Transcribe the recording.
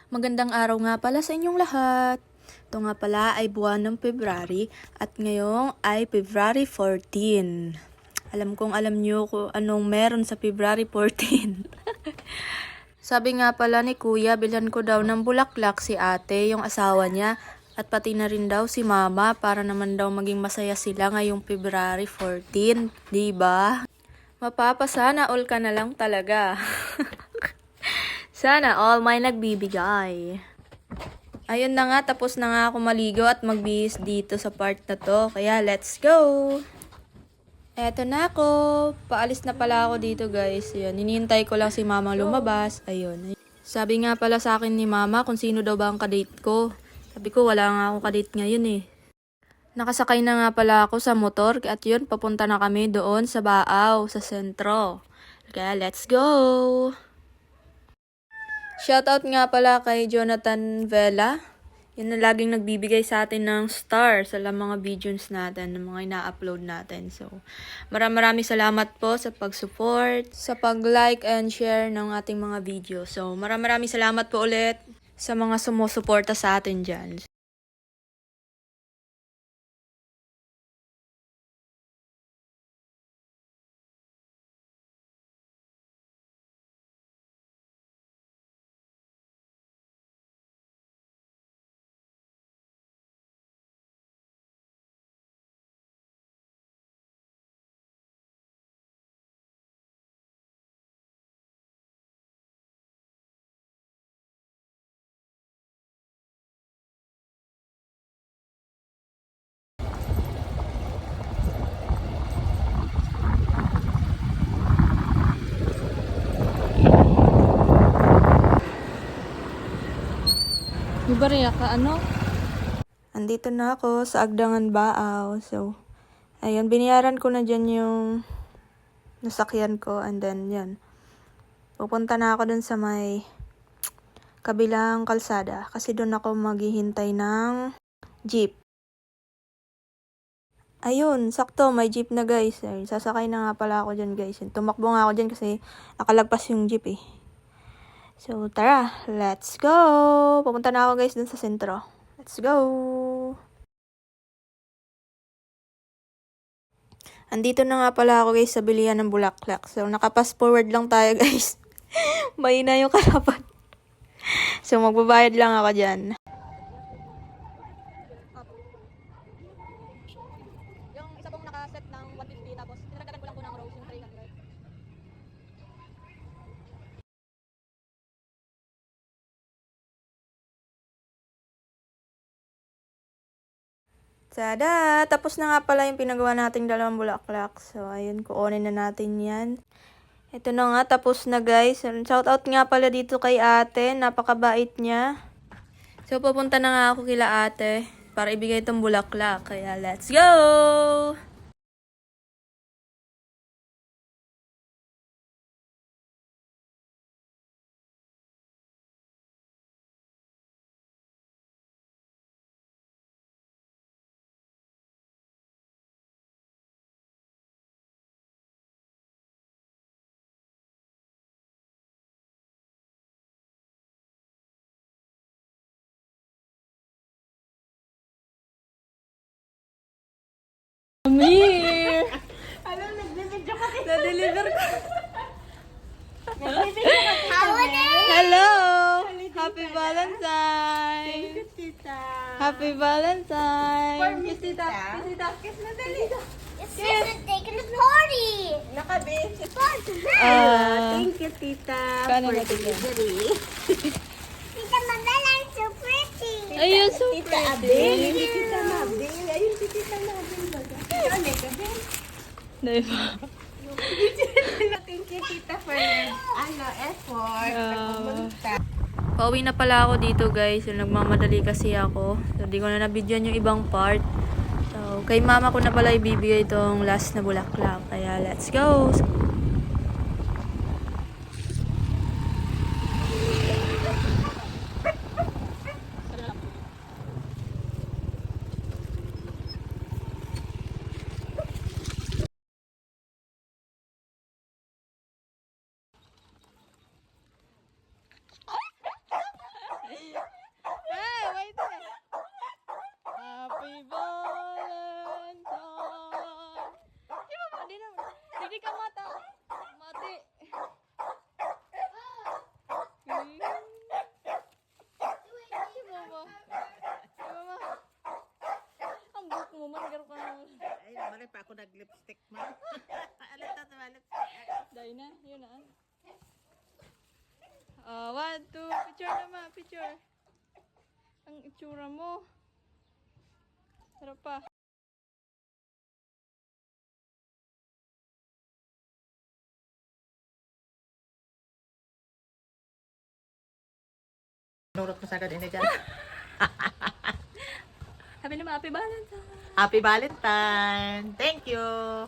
Magandang araw nga pala sa inyong lahat. Ito nga pala ay buwan ng February at ngayong ay February 14. Alam kong alam nyo kung anong meron sa February 14. Sabi nga pala ni Kuya, bilhan ko daw ng bulaklak si ate, yung asawa niya, at pati na rin daw si mama para naman daw maging masaya sila ngayong February 14. Diba? Mapapasana all ka na lang talaga. Sana all may nagbibigay. Ayun na nga, tapos na nga ako maligo at magbihis dito sa part na to. Kaya let's go! Eto na ako. Paalis na pala ako dito guys. Ayun, hinihintay ko lang si mama lumabas. Ayun. Sabi nga pala sa akin ni mama kung sino daw ba ang kadate ko. Sabi ko wala nga akong kadate ngayon eh. Nakasakay na nga pala ako sa motor at yun, papunta na kami doon sa Baaw, sa sentro. Kaya let's go! Shoutout nga pala kay Jonathan Vela. Yun na laging nagbibigay sa atin ng star sa mga videos natin, ng mga ina-upload natin. So, maraming salamat po sa pag-support, sa pag-like and share ng ating mga video. So, maraming salamat po ulit sa mga sumusuporta sa atin dyan. Di ba rin ka ano? Andito na ako sa Agdangan Baaw. So, ayun, binayaran ko na dyan yung nasakyan ko and then yun. Pupunta na ako dun sa may kabilang kalsada kasi dun ako maghihintay ng jeep. Ayun, sakto, may jeep na guys. Ayun, sasakay na nga pala ako dyan guys. Tumakbo nga ako dyan kasi nakalagpas yung jeep eh. So, tara, let's go! Pupunta na ako guys dun sa sentro. Let's go! Andito na nga pala ako guys sa bilihan ng bulaklak. So, nakapass forward lang tayo guys. Mahina yung kalapan. So, magbabayad lang ako dyan. Yung isa pong nakaset ng 150 tapos tinaragdagan ko lang po ng rose yung 300. Tada! Tapos na nga pala yung pinagawa nating dalawang bulaklak. So, ayun, kuonin na natin yan. Ito na nga, tapos na guys. Shoutout nga pala dito kay ate. Napakabait niya. So, pupunta na nga ako kila ate para ibigay itong bulaklak. Kaya, let's go! Amir! Alam, nagbibidyo ka kita. Na-deliver ko. Nagbibidyo ka kita. Hello! Happy Valentine! Thank you, tita. Happy Valentine! For me, tita. Tita, kiss na dali. It's just taking a party. Nakabit. Ah, Thank you, tita. Kano for na, tita? delivery. Tita Madela, I'm so pretty. ayun, so Tita Abel. pretty. Si tita Mabel. Ayun si tita Mabel. Tita Abel. Diba? Thank you, tita, for your effort. Pagpumunta. Pauwi na pala ako dito guys. So, nagmamadali kasi ako. So, di ko na nabidyoan yung ibang part. So, kay mama ko na pala ibibigay itong last na bulaklak. Kaya, let's go! ako nag-lipstick ma. Alam to sa lipstick. Dahil na, yun na. 1, 2, picture naman, picture. Ang itsura mo. Sarap pa. Nurot mo sagad ini dyan. Happy naman, happy Valentine's. Happy Valentine! Thank you!